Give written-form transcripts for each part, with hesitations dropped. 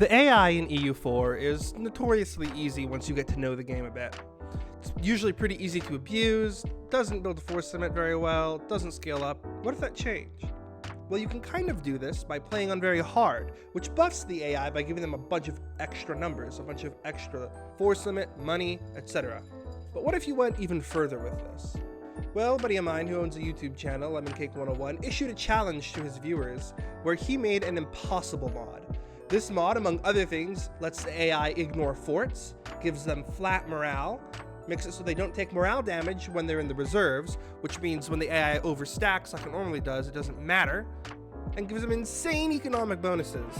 The AI in EU4 is notoriously easy once you get to know the game a bit. It's usually pretty easy to abuse, doesn't build a force limit very well, doesn't scale up. What if that changed? Well, you can kind of do this by playing on very hard, which buffs the AI by giving them a bunch of extra numbers, a bunch of extra force limit, money, etc. But what if you went even further with this? Well, a buddy of mine who owns a YouTube channel, LemonCake101, issued a challenge to his viewers where he made an impossible mod. This mod, among other things, lets the AI ignore forts, gives them flat morale, makes it so they don't take morale damage when they're in the reserves, which means when the AI overstacks like it normally does, it doesn't matter, and gives them insane economic bonuses.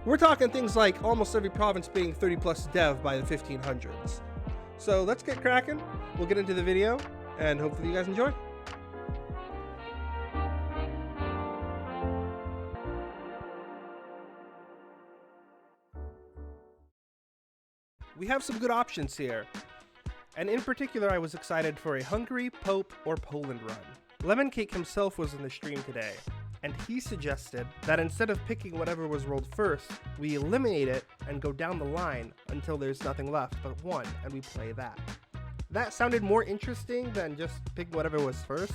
We're talking things like almost every province being 30 plus dev by the 1500s. So let's get cracking, we'll get into the video, and hopefully you guys enjoy. We have some good options here, and in particular I was excited for a Hungary, Pope, or Poland run. LemonCake himself was in the stream today, and he suggested that instead of picking whatever was rolled first, we eliminate it and go down the line until there's nothing left but one, and we play that. That sounded more interesting than just picking whatever was first,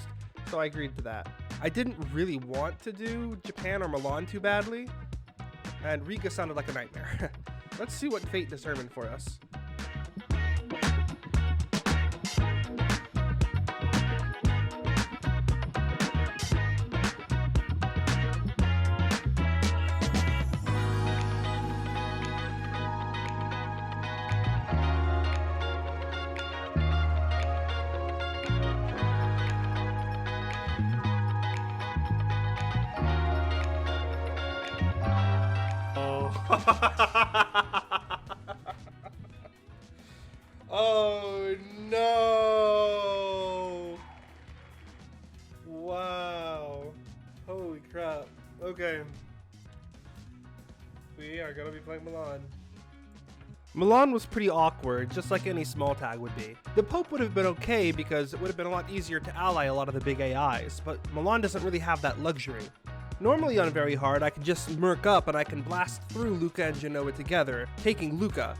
so I agreed to that. I didn't really want to do Japan or Milan too badly, and Riga sounded like a nightmare. Let's see what fate determined for us. Oh no! Wow. Holy crap. Okay. We are gonna be playing Milan. Milan was pretty awkward, just like any small tag would be. The Pope would have been okay because it would have been a lot easier to ally a lot of the big AIs, but Milan doesn't really have that luxury. Normally on very hard, I can just murk up and I can blast through Luca and Genoa together, taking Luca.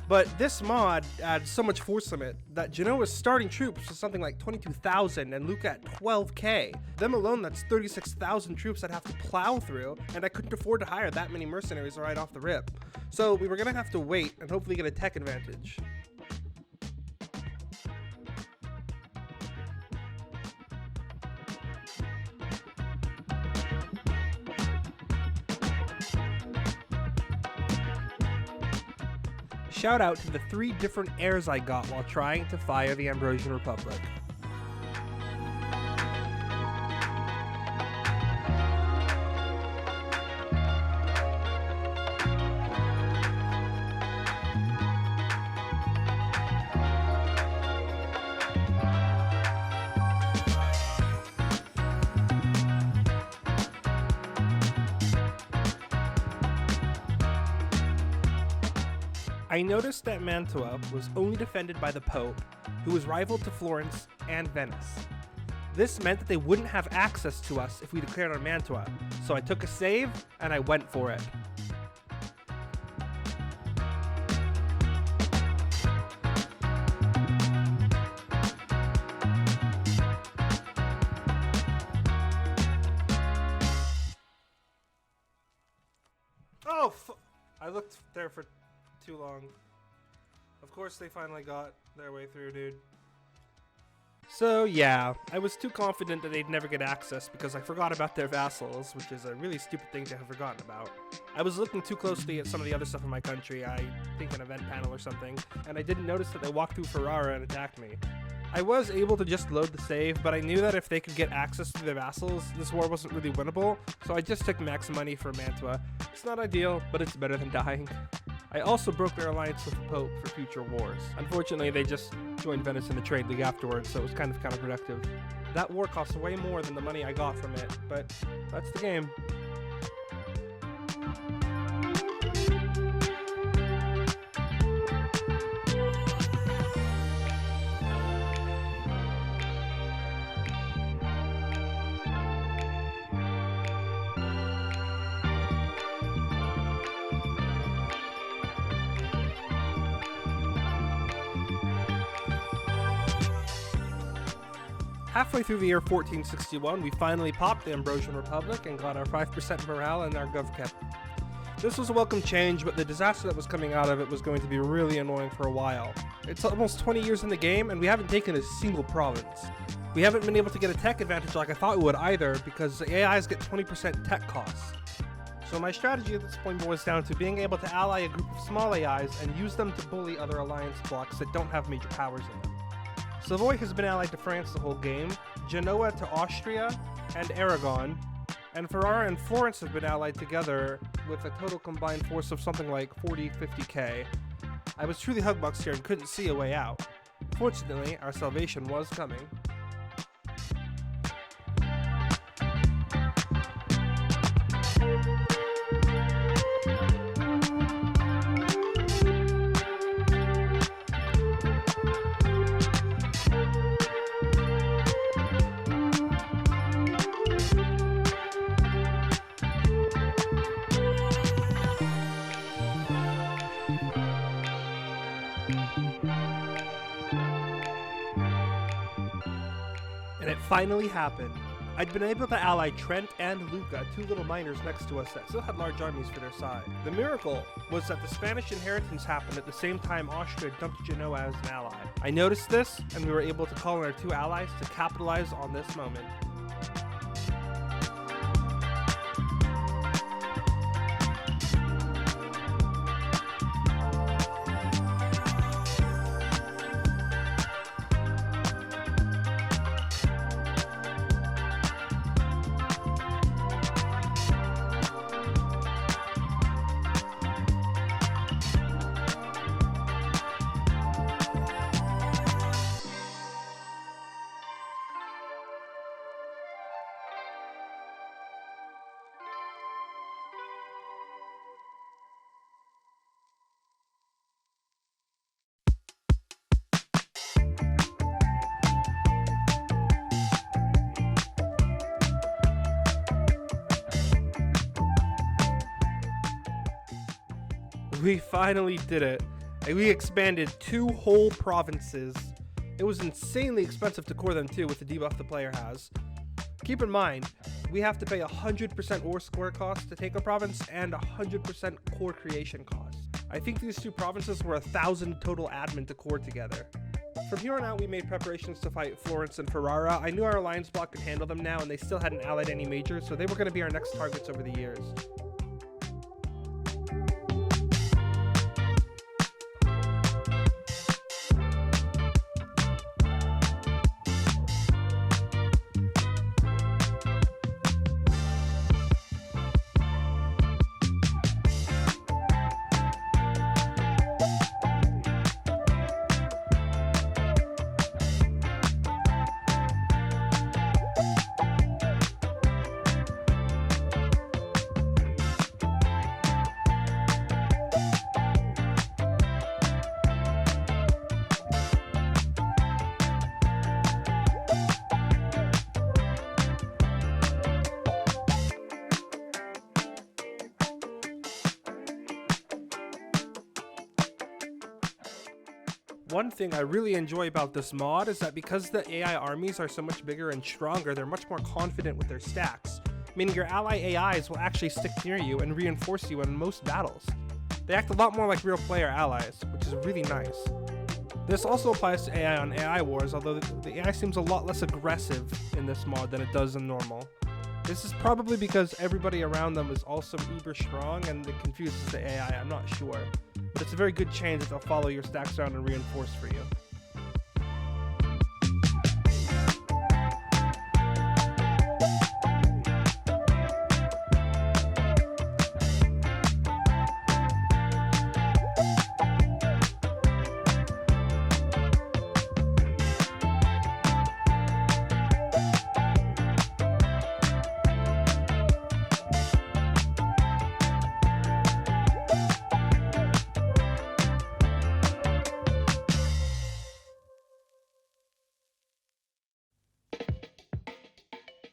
But this mod adds so much force limit that Genoa's starting troops was something like 22,000 and Luca at 12k. Them alone, that's 36,000 troops I'd have to plow through, and I couldn't afford to hire that many mercenaries right off the rip. So we were gonna have to wait and hopefully get a tech advantage. Shout out to the 3 different airs I got while trying to fire the Ambrosian Republic. I noticed that Mantua was only defended by the Pope, who was rival to Florence and Venice. This meant that they wouldn't have access to us if we declared on Mantua, so I took a save and I went for it. Oh, I looked there for too long. Of course they finally got their way through, dude. So yeah, I was too confident that they'd never get access because I forgot about their vassals, which is a really stupid thing to have forgotten about. I was looking too closely at some of the other stuff in my country, I think an event panel or something, and I didn't notice that they walked through Ferrara and attacked me. I was able to just load the save, but I knew that if they could get access to their vassals, this war wasn't really winnable, so I just took max money for Mantua. It's not ideal, but it's better than dying. I also broke their alliance with the Pope for future wars. Unfortunately, they just joined Venice in the trade league afterwards, so it was kind of counterproductive. That war cost way more than the money I got from it, but that's the game. Halfway through the year 1461, we finally popped the Ambrosian Republic and got our 5% morale and our GovCap. This was a welcome change, but the disaster that was coming out of it was going to be really annoying for a while. It's almost 20 years in the game, and we haven't taken a single province. We haven't been able to get a tech advantage like I thought we would either, because the AIs get 20% tech costs. So my strategy at this point boils down to being able to ally a group of small AIs and use them to bully other alliance blocks that don't have major powers in them. Savoy has been allied to France the whole game, Genoa to Austria and Aragon, and Ferrara and Florence have been allied together with a total combined force of something like 40-50k. I was truly hugboxed here and couldn't see a way out. Fortunately, our salvation was coming. And it finally happened. I'd been able to ally Trent and Lucca, two little miners next to us that still had large armies for their side. The miracle was that the Spanish inheritance happened at the same time Austria dumped Genoa as an ally. I noticed this, and we were able to call in our two allies to capitalize on this moment. We finally did it. We expanded 2 whole provinces. It was insanely expensive to core them too with the debuff the player has. Keep in mind, we have to pay 100% ore score cost to take a province and 100% core creation cost. I think these 2 provinces were 1,000 total admin to core together. From here on out, we made preparations to fight Florence and Ferrara. I knew our alliance block could handle them now, and they still hadn't allied any majors, so they were going to be our next targets over the years. One thing I really enjoy about this mod is that because the AI armies are so much bigger and stronger, they're much more confident with their stacks, meaning your ally AIs will actually stick near you and reinforce you in most battles. They act a lot more like real player allies, which is really nice. This also applies to AI on AI wars, although the AI seems a lot less aggressive in this mod than it does in normal. This is probably because everybody around them is also uber strong and it confuses the AI, I'm not sure. But it's a very good change that they'll follow your stacks around and reinforce for you.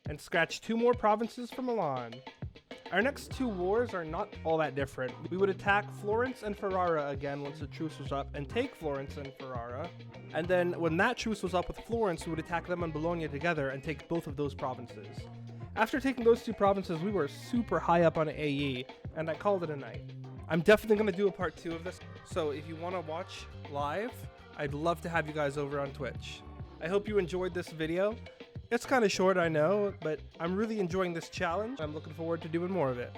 And scratch 2 more provinces for Milan. Our next two wars are not all that different. We would attack Florence and Ferrara again once the truce was up and take Florence and Ferrara. And then when that truce was up with Florence, we would attack them and Bologna together and take both of those provinces. After taking those two provinces, we were super high up on AE, and I called it a night. I'm definitely going to do a part 2 of this, so if you want to watch live, I'd love to have you guys over on Twitch. I hope you enjoyed this video. It's kind of short, I know, but I'm really enjoying this challenge. I'm looking forward to doing more of it.